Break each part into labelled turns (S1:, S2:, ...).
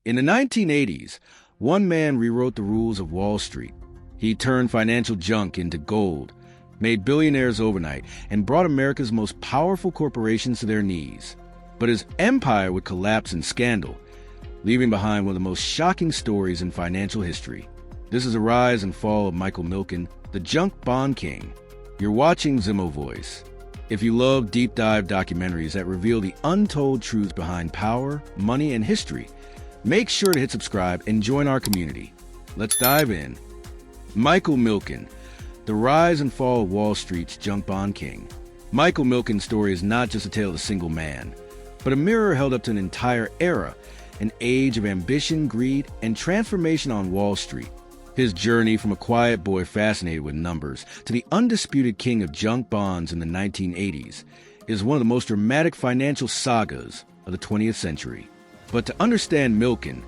S1: In the 1980s, one man rewrote the rules of Wall Street. He turned financial junk into gold, made billionaires overnight, and brought America's most powerful corporations to their knees. But his empire would collapse in scandal, leaving behind one of the most shocking stories in financial history. This is the rise and fall of Michael Milken, the junk bond king. You're watching Zimo Voice. If you love deep dive documentaries that reveal the untold truths behind power, money, and history, make sure to hit subscribe and join our community. Let's dive in. Michael Milken, the rise and fall of Wall Street's junk bond king. Michael Milken's story is not just a tale of a single man, but a mirror held up to an entire era, an age of ambition, greed, and transformation on Wall Street. His journey from a quiet boy fascinated with numbers to the undisputed king of junk bonds in the 1980s is one of the most dramatic financial sagas of the 20th century. But to understand Milken,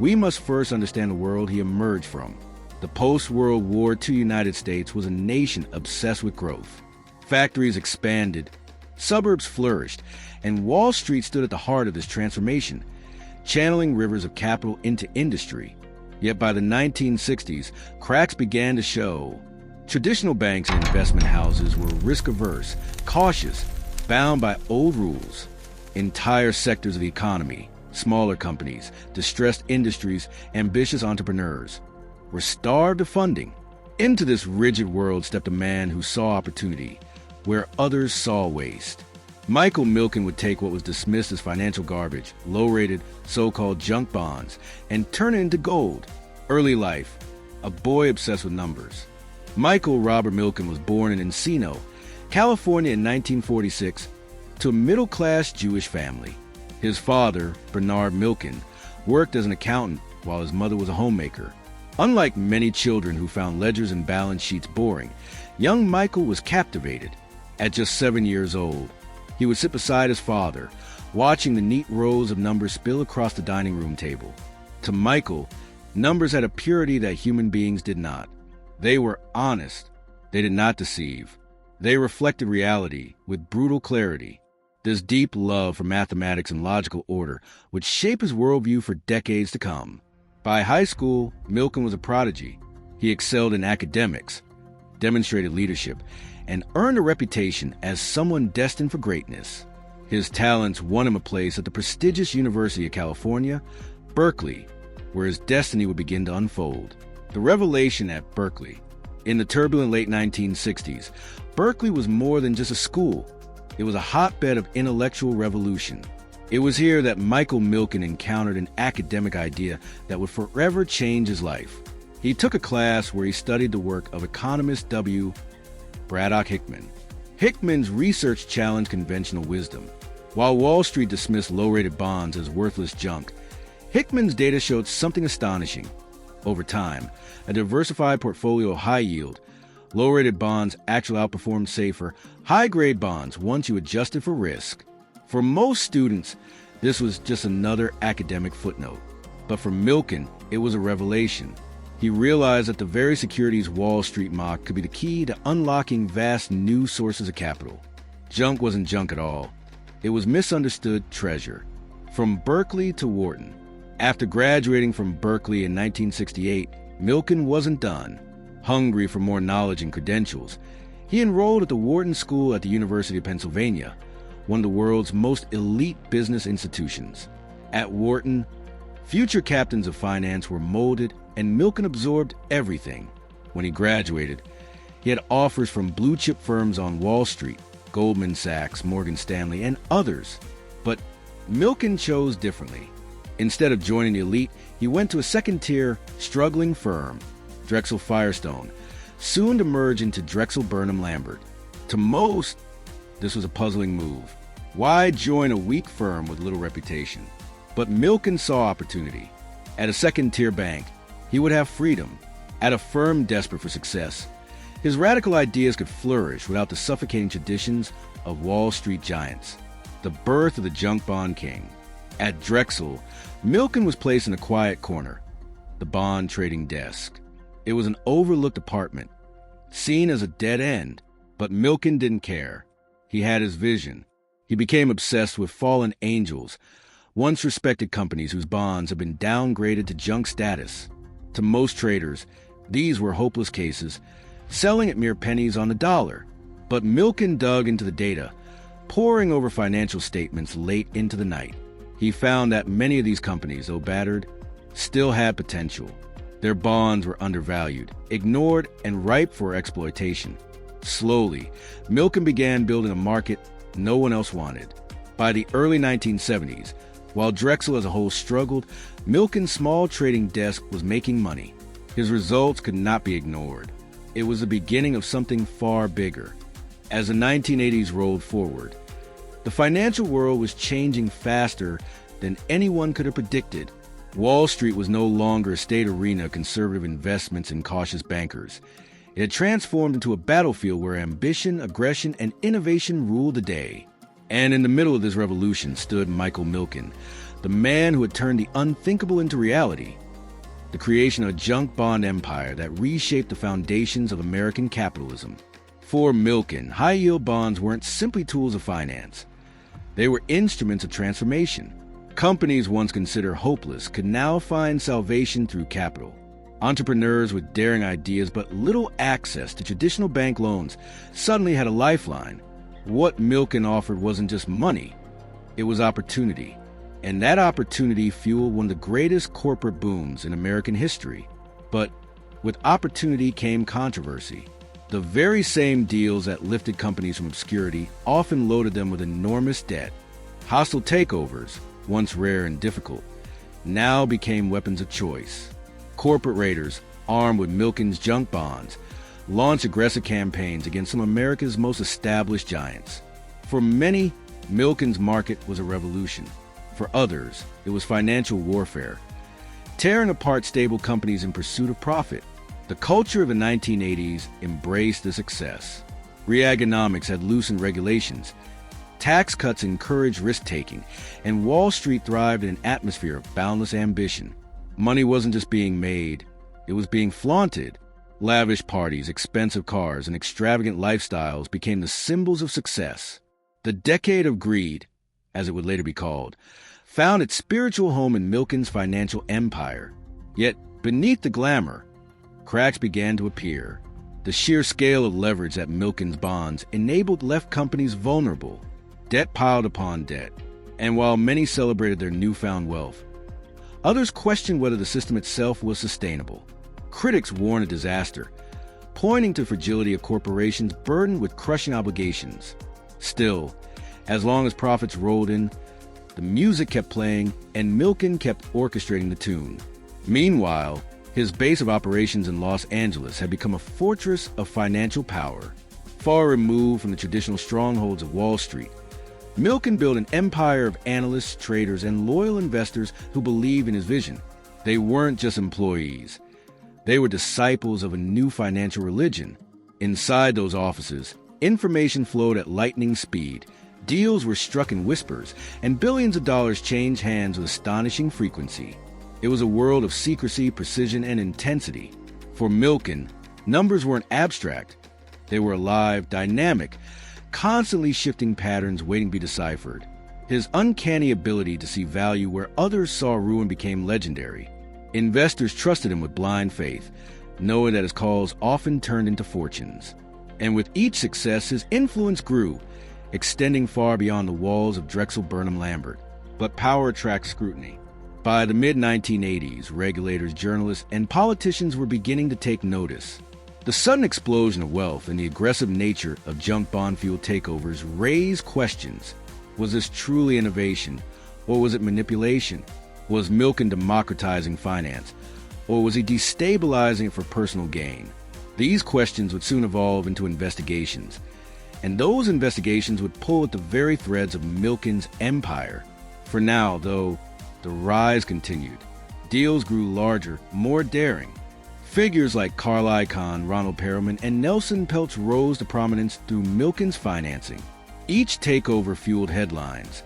S1: we must first understand the world he emerged from. The post-World War II United States was a nation obsessed with growth. Factories expanded, suburbs flourished, and Wall Street stood at the heart of this transformation, channeling rivers of capital into industry. Yet by the 1960s, cracks began to show. Traditional banks and investment houses were risk-averse, cautious, bound by old rules. Entire sectors of the economy, smaller companies, distressed industries, ambitious entrepreneurs, were starved of funding. Into this rigid world stepped a man who saw opportunity where others saw waste. Michael Milken would take what was dismissed as financial garbage, low-rated, so-called junk bonds, and turn it into gold. Early life, a boy obsessed with numbers. Michael Robert Milken was born in Encino, California in 1946 to a middle-class Jewish family. His father, Bernard Milken, worked as an accountant while his mother was a homemaker. Unlike many children who found ledgers and balance sheets boring, young Michael was captivated. At just 7 years old, he would sit beside his father, watching the neat rows of numbers spill across the dining room table. To Michael, numbers had a purity that human beings did not. They were honest. They did not deceive. They reflected reality with brutal clarity. This deep love for mathematics and logical order would shape his worldview for decades to come. By high school, Milken was a prodigy. He excelled in academics, demonstrated leadership, and earned a reputation as someone destined for greatness. His talents won him a place at the prestigious University of California, Berkeley, where his destiny would begin to unfold. The revelation at Berkeley. In the turbulent late 1960s, Berkeley was more than just a school. It was a hotbed of intellectual revolution. It was here that Michael Milken encountered an academic idea that would forever change his life. He took a class where he studied the work of economist W. Braddock Hickman. Hickman's research challenged conventional wisdom. While Wall Street dismissed low-rated bonds as worthless junk, Hickman's data showed something astonishing. Over time, a diversified portfolio of high-yield, low-rated bonds actually outperformed safer, high-grade bonds once you adjusted for risk. For most students, this was just another academic footnote. But for Milken, it was a revelation. He realized that the very securities Wall Street mocked could be the key to unlocking vast new sources of capital. Junk wasn't junk at all. It was misunderstood treasure. From Berkeley to Wharton. After graduating from Berkeley in 1968, Milken wasn't done. Hungry for more knowledge and credentials, he enrolled at the Wharton School at the University of Pennsylvania, one of the world's most elite business institutions. At Wharton, future captains of finance were molded, and Milken absorbed everything. When he graduated, he had offers from blue-chip firms on Wall Street, Goldman Sachs, Morgan Stanley, and others. But Milken chose differently. Instead of joining the elite, he went to a second-tier, struggling firm, Drexel Firestone, soon to merge into Drexel Burnham Lambert. To most, this was a puzzling move. Why join a weak firm with little reputation? But Milken saw opportunity. At a second-tier bank, he would have freedom. At a firm desperate for success, his radical ideas could flourish without the suffocating traditions of Wall Street giants. The birth of the junk bond king. At Drexel, Milken was placed in a quiet corner, the bond trading desk. It was an overlooked apartment, seen as a dead end, but Milken didn't care. He had his vision. He became obsessed with fallen angels, once respected companies whose bonds have been downgraded to junk status. To most traders, these were hopeless cases, selling at mere pennies on the dollar. But Milken dug into the data, poring over financial statements late into the night. He found that many of these companies, though battered, still had potential. Their bonds were undervalued, ignored, and ripe for exploitation. Slowly, Milken began building a market no one else wanted. By the early 1970s, while Drexel as a whole struggled, Milken's small trading desk was making money. His results could not be ignored. It was the beginning of something far bigger. As the 1980s rolled forward, the financial world was changing faster than anyone could have predicted. Wall Street was no longer a state arena of conservative investments and cautious bankers. It had transformed into a battlefield where ambition, aggression, and innovation ruled the day. And in the middle of this revolution stood Michael Milken, the man who had turned the unthinkable into reality. The creation of a junk bond empire that reshaped the foundations of American capitalism. For Milken, high-yield bonds weren't simply tools of finance. They were instruments of transformation. Companies once considered hopeless could now find salvation through capital. Entrepreneurs with daring ideas but little access to traditional bank loans suddenly had a lifeline. What Milken offered wasn't just money, it was opportunity. And that opportunity fueled one of the greatest corporate booms in American history. But with opportunity came controversy. The very same deals that lifted companies from obscurity often loaded them with enormous debt. Hostile takeovers, once rare and difficult, now became weapons of choice. Corporate raiders, armed with Milken's junk bonds, launched aggressive campaigns against some of America's most established giants. For many, Milken's market was a revolution. For others, it was financial warfare, tearing apart stable companies in pursuit of profit. The culture of the 1980s embraced the success. Reaganomics had loosened regulations, tax cuts encouraged risk-taking, and Wall Street thrived in an atmosphere of boundless ambition. Money wasn't just being made, it was being flaunted. Lavish parties, expensive cars, and extravagant lifestyles became the symbols of success. The decade of greed, as it would later be called, found its spiritual home in Milken's financial empire. Yet, beneath the glamour, cracks began to appear. The sheer scale of leverage that Milken's bonds enabled left companies vulnerable. Debt piled upon debt, and while many celebrated their newfound wealth, others questioned whether the system itself was sustainable. Critics warned of disaster, pointing to fragility of corporations burdened with crushing obligations. Still, as long as profits rolled in, the music kept playing and Milken kept orchestrating the tune. Meanwhile, his base of operations in Los Angeles had become a fortress of financial power. Far removed from the traditional strongholds of Wall Street, Milken built an empire of analysts, traders, and loyal investors who believed in his vision. They weren't just employees. They were disciples of a new financial religion. Inside those offices, information flowed at lightning speed. Deals were struck in whispers, and billions of dollars changed hands with astonishing frequency. It was a world of secrecy, precision, and intensity. For Milken, numbers weren't abstract. They were alive, dynamic, constantly shifting patterns waiting to be deciphered. His uncanny ability to see value where others saw ruin became legendary. Investors trusted him with blind faith, knowing that his calls often turned into fortunes. And with each success, his influence grew, extending far beyond the walls of Drexel Burnham Lambert. But power attracts scrutiny. By the mid-1980s, regulators, journalists, and politicians were beginning to take notice. The sudden explosion of wealth and the aggressive nature of junk bond-fueled takeovers raised questions. Was this truly innovation, or was it manipulation? Was Milken democratizing finance, or was he destabilizing it for personal gain? These questions would soon evolve into investigations, and those investigations would pull at the very threads of Milken's empire. For now, though, the rise continued. Deals grew larger, more daring. Figures like Carl Icahn, Ronald Perelman, and Nelson Peltz rose to prominence through Milken's financing. Each takeover fueled headlines,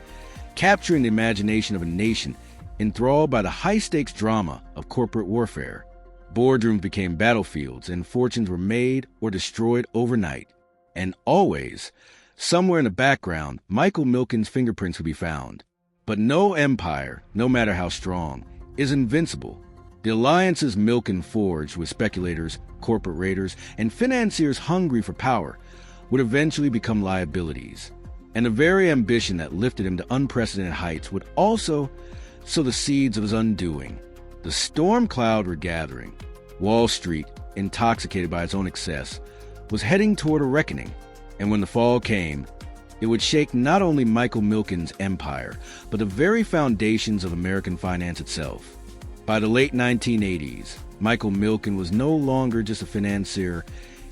S1: capturing the imagination of a nation enthralled by the high-stakes drama of corporate warfare. Boardrooms became battlefields, and fortunes were made or destroyed overnight. And always, somewhere in the background, Michael Milken's fingerprints would be found. But no empire, no matter how strong, is invincible. The alliances Milken forged with speculators, corporate raiders, and financiers hungry for power would eventually become liabilities. And the very ambition that lifted him to unprecedented heights would also sow the seeds of his undoing. The storm cloud were gathering. Wall Street, intoxicated by its own excess, was heading toward a reckoning. And when the fall came, it would shake not only Michael Milken's empire, but the very foundations of American finance itself. By the late 1980s, Michael Milken was no longer just a financier,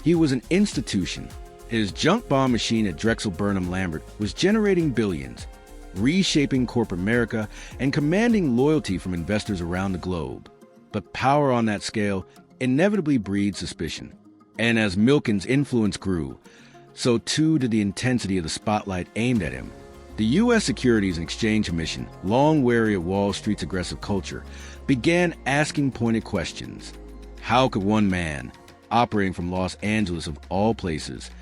S1: he was an institution. His junk bond machine at Drexel Burnham Lambert was generating billions, reshaping corporate America, and commanding loyalty from investors around the globe. But power on that scale inevitably breeds suspicion. And as Milken's influence grew, so too did the intensity of the spotlight aimed at him. The U.S. Securities and Exchange Commission, long wary of Wall Street's aggressive culture, began asking pointed questions. How could one man, operating from Los Angeles of all places,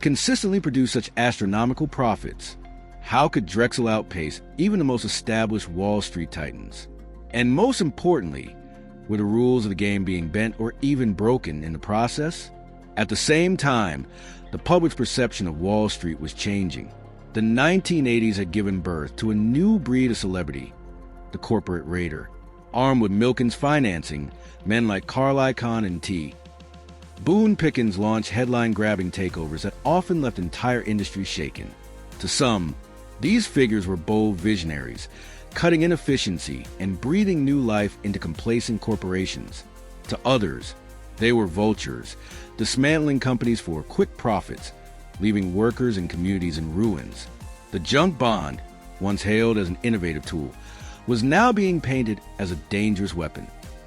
S1: consistently produce such astronomical profits? How could Drexel outpace even the most established Wall Street titans? And most importantly, were the rules of the game being bent or even broken in the process? At the same time, the public's perception of Wall Street was changing. The 1980s had given birth to a new breed of celebrity, the corporate raider. Armed with Milken's financing, men like Carl Icahn and T. Boone Pickens launched headline-grabbing takeovers that often left entire industries shaken. To some, these figures were bold visionaries, cutting inefficiency and breathing new life into complacent corporations. To others, they were vultures, dismantling companies for quick profits, leaving workers and communities in ruins. The junk bond, once hailed as an innovative tool, was now being painted as a dangerous weapon.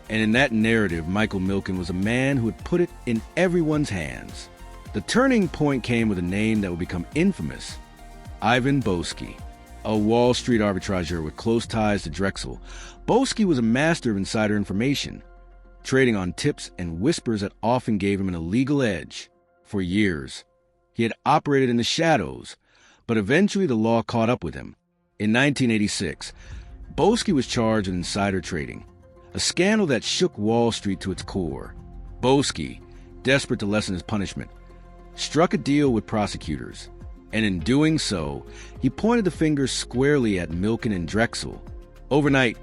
S1: And in that narrative, Michael Milken was a man who had put it in everyone's hands. The turning point came with a name that would become infamous: Ivan Boesky. A Wall Street arbitrageur with close ties to Drexel, Boesky was a master of insider information, trading on tips and whispers that often gave him an illegal edge. For years, he had operated in the shadows, but eventually the law caught up with him. In 1986, Boesky was charged with insider trading, a scandal that shook Wall Street to its core. Boesky, desperate to lessen his punishment, struck a deal with prosecutors, and in doing so, he pointed the finger squarely at Milken and Drexel. Overnight,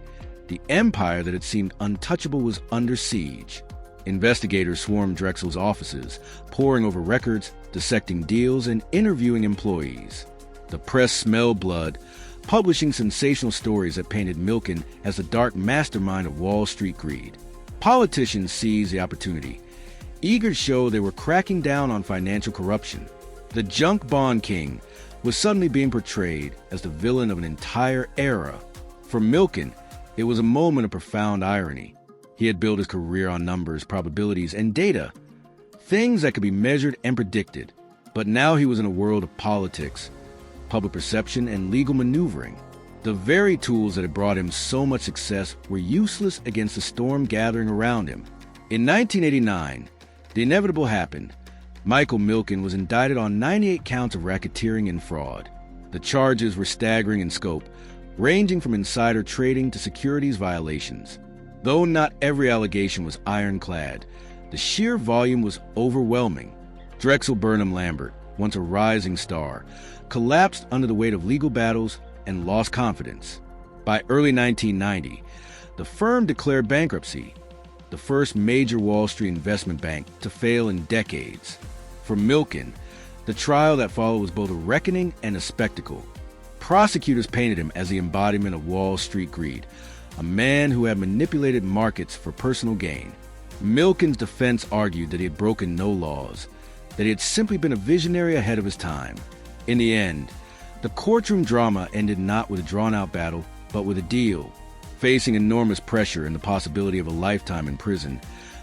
S1: the empire that had seemed untouchable was under siege. Investigators swarmed Drexel's offices, poring over records, dissecting deals, and interviewing employees. The press smelled blood, publishing sensational stories that painted Milken as the dark mastermind of Wall Street greed. Politicians seized the opportunity, eager to show they were cracking down on financial corruption. The junk bond king was suddenly being portrayed as the villain of an entire era. For Milken, it was a moment of profound irony. He had built his career on numbers, probabilities, and data, things that could be measured and predicted. But now he was in a world of politics, public perception, and legal maneuvering. The very tools that had brought him so much success were useless against the storm gathering around him. In 1989, the inevitable happened. Michael Milken was indicted on 98 counts of racketeering and fraud. The charges were staggering in scope, ranging from insider trading to securities violations. Though not every allegation was ironclad, the sheer volume was overwhelming. Drexel Burnham Lambert, once a rising star, collapsed under the weight of legal battles and lost confidence. By early 1990, the firm declared bankruptcy, the first major Wall Street investment bank to fail in decades. For Milken, the trial that followed was both a reckoning and a spectacle. Prosecutors painted him as the embodiment of Wall Street greed, a man who had manipulated markets for personal gain. Milken's defense argued that he had broken no laws, that he had simply been a visionary ahead of his time. In the end, the courtroom drama ended not with a drawn-out battle, but with a deal. Facing enormous pressure and the possibility of a lifetime in prison,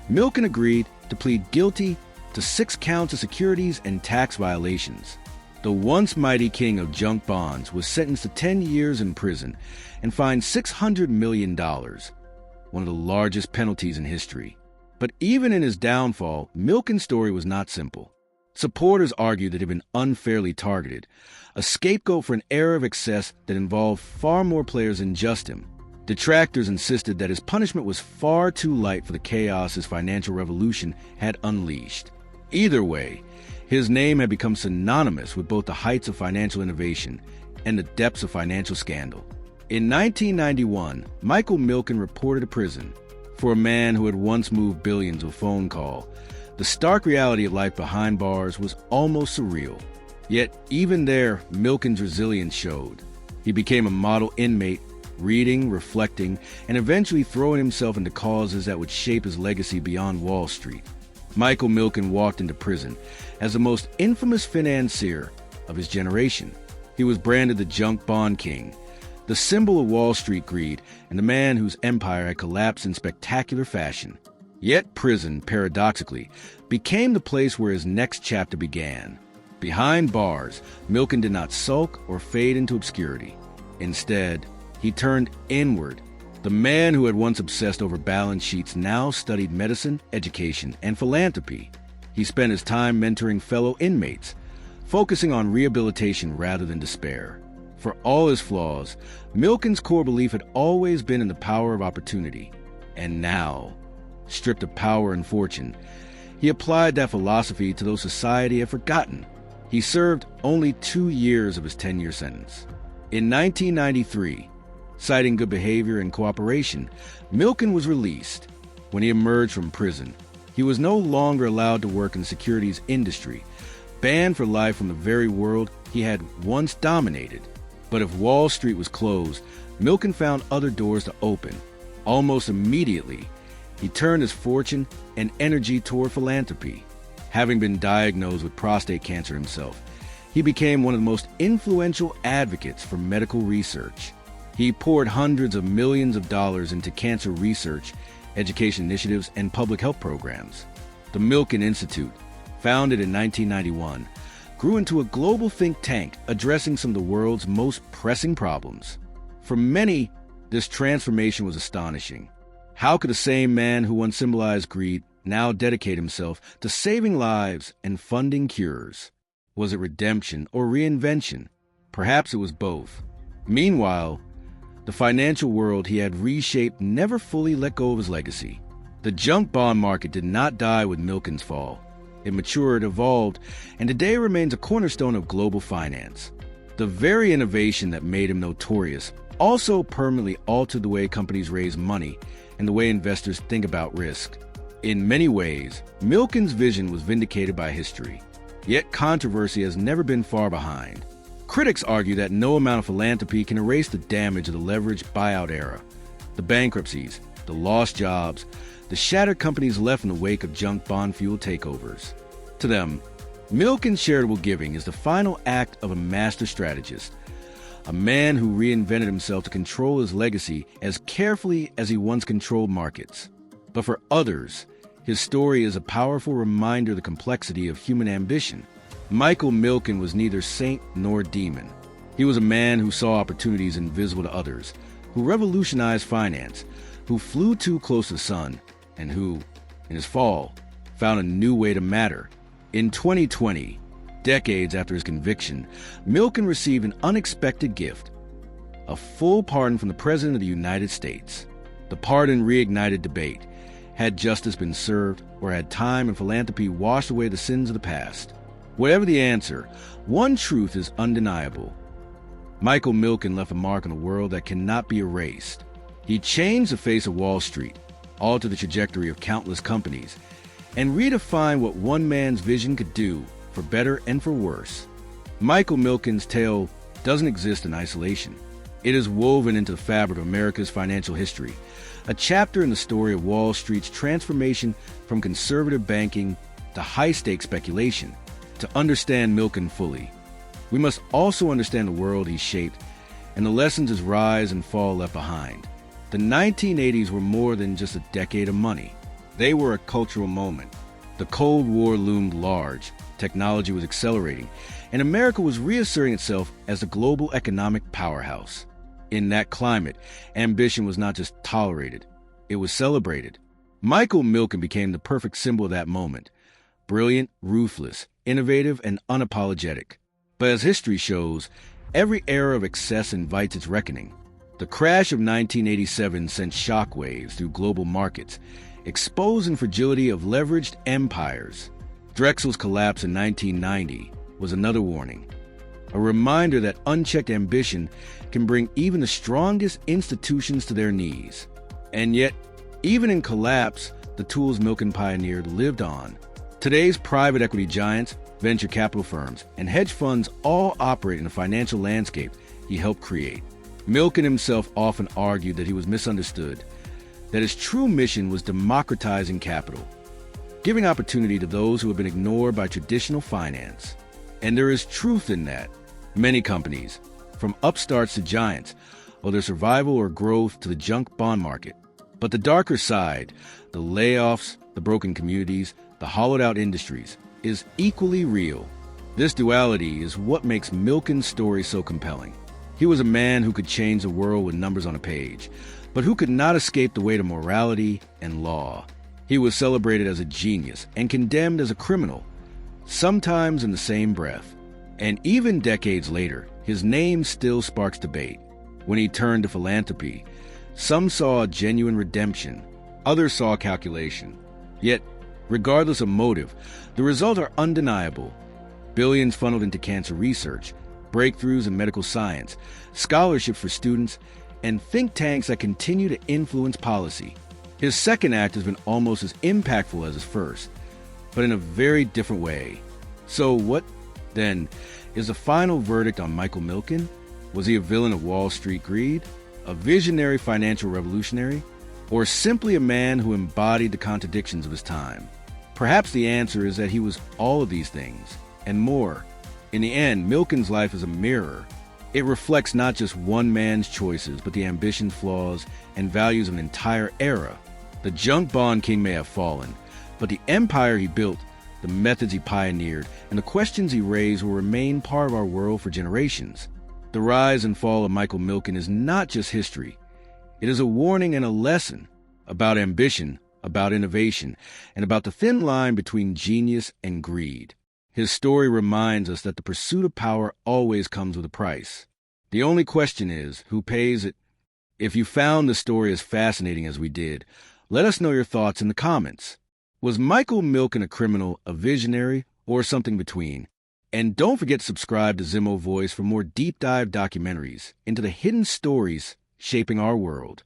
S1: Milken agreed to plead guilty to 6 counts of securities and tax violations. The once mighty king of junk bonds was sentenced to 10 years in prison and fined $600 million, one of the largest penalties in history. But even in his downfall, Milken's story was not simple. Supporters argued that he'd been unfairly targeted, a scapegoat for an era of excess that involved far more players than just him. Detractors insisted that his punishment was far too light for the chaos his financial revolution had unleashed. Either way, his name had become synonymous with both the heights of financial innovation and the depths of financial scandal. In 1991, Michael Milken reported to prison for a man who had once moved billions with a phone call. The stark reality of life behind bars was almost surreal. Yet, even there, Milken's resilience showed. He became a model inmate, reading, reflecting, and eventually throwing himself into causes that would shape his legacy beyond Wall Street. Michael Milken walked into prison as the most infamous financier of his generation. He was branded the junk bond king, the symbol of Wall Street greed, and the man whose empire had collapsed in spectacular fashion. Yet prison, paradoxically, became the place where his next chapter began. Behind bars, Milken did not sulk or fade into obscurity. Instead, he turned inward. The man who had once obsessed over balance sheets now studied medicine, education, and philanthropy. He spent his time mentoring fellow inmates, focusing on rehabilitation rather than despair. For all his flaws, Milken's core belief had always been in the power of opportunity. And now, stripped of power and fortune, he applied that philosophy to those society had forgotten. He served only 2 years of his 10-year sentence. In 1993, citing good behavior and cooperation, Milken was released. When he emerged from prison, he was no longer allowed to work in the securities industry, banned for life from the very world he had once dominated. But if Wall Street was closed, Milken found other doors to open. Almost immediately, he turned his fortune and energy toward philanthropy. Having been diagnosed with prostate cancer himself, he became one of the most influential advocates for medical research. He poured hundreds of millions of dollars into cancer research, education initiatives, and public health programs. The Milken Institute, founded in 1991, grew into a global think tank addressing some of the world's most pressing problems. For many, this transformation was astonishing. How could the same man who once symbolized greed now dedicate himself to saving lives and funding cures? Was it redemption or reinvention? Perhaps it was both. Meanwhile, the financial world he had reshaped never fully let go of his legacy. The junk bond market did not die with Milken's fall. It matured, evolved, and today remains a cornerstone of global finance. The very innovation that made him notorious also permanently altered the way companies raise money and the way investors think about risk. In many ways, Milken's vision was vindicated by history. Yet controversy has never been far behind. Critics argue that no amount of philanthropy can erase the damage of the leveraged buyout era, the bankruptcies, the lost jobs, the shattered companies left in the wake of junk bond-fueled takeovers. To them, Milken's charitable giving is the final act of a master strategist, a man who reinvented himself to control his legacy as carefully as he once controlled markets. But for others, his story is a powerful reminder of the complexity of human ambition. Michael Milken was neither saint nor demon. He was a man who saw opportunities invisible to others, who revolutionized finance, who flew too close to the sun, and who, in his fall, found a new way to matter. In 2020, decades after his conviction, Milken received an unexpected gift: a full pardon from the President of the United States. The pardon reignited debate. Had justice been served, or had time and philanthropy washed away the sins of the past? Whatever the answer, one truth is undeniable. Michael Milken left a mark on a world that cannot be erased. He changed the face of Wall Street, altered the trajectory of countless companies, and redefined what one man's vision could do, for better and for worse. Michael Milken's tale doesn't exist in isolation. It is woven into the fabric of America's financial history, a chapter in the story of Wall Street's transformation from conservative banking to high-stakes speculation. To understand Milken fully, we must also understand the world he shaped and the lessons his rise and fall left behind. The 1980s were more than just a decade of money. They were a cultural moment. The Cold War loomed large, technology was accelerating, and America was reasserting itself as a global economic powerhouse. In that climate, ambition was not just tolerated, it was celebrated. Michael Milken became the perfect symbol of that moment. brilliant, ruthless, innovative, and unapologetic. But as history shows, every era of excess invites its reckoning. The crash of 1987 sent shockwaves through global markets, exposing fragility of leveraged empires. Drexel's collapse in 1990 was another warning, a reminder that unchecked ambition can bring even the strongest institutions to their knees. And yet, even in collapse, the tools Milken pioneered lived on. Today's private equity giants, venture capital firms, and hedge funds all operate in the financial landscape he helped create. Milken himself often argued that he was misunderstood, that his true mission was democratizing capital, giving opportunity to those who have been ignored by traditional finance. And there is truth in that. Many companies, from upstarts to giants, owe their survival or growth to the junk bond market. But the darker side, the layoffs, the broken communities, the hollowed-out industries, is equally real. This duality is what makes Milken's story so compelling. He was a man who could change the world with numbers on a page, but who could not escape the weight of morality and law. He was celebrated as a genius and condemned as a criminal, sometimes in the same breath. And even decades later, his name still sparks debate. When he turned to philanthropy, some saw a genuine redemption, others saw calculation. Yet, regardless of motive, the results are undeniable. Billions funneled into cancer research, breakthroughs in medical science, scholarships for students, and think tanks that continue to influence policy. His second act has been almost as impactful as his first, but in a very different way. So what, then, is the final verdict on Michael Milken? Was he a villain of Wall Street greed, a visionary financial revolutionary, or simply a man who embodied the contradictions of his time? Perhaps the answer is that he was all of these things, and more. In the end, Milken's life is a mirror. It reflects not just one man's choices, but the ambition, flaws, and values of an entire era. The junk bond king may have fallen, but the empire he built, the methods he pioneered, and the questions he raised will remain part of our world for generations. The rise and fall of Michael Milken is not just history. It is a warning and a lesson about ambition, about innovation, and about the thin line between genius and greed. His story reminds us that the pursuit of power always comes with a price. The only question is, who pays it? If you found the story as fascinating as we did, let us know your thoughts in the comments. Was Michael Milken a criminal, a visionary, or something between? And don't forget to subscribe to Zimo Voice for more deep dive documentaries into the hidden stories shaping our world.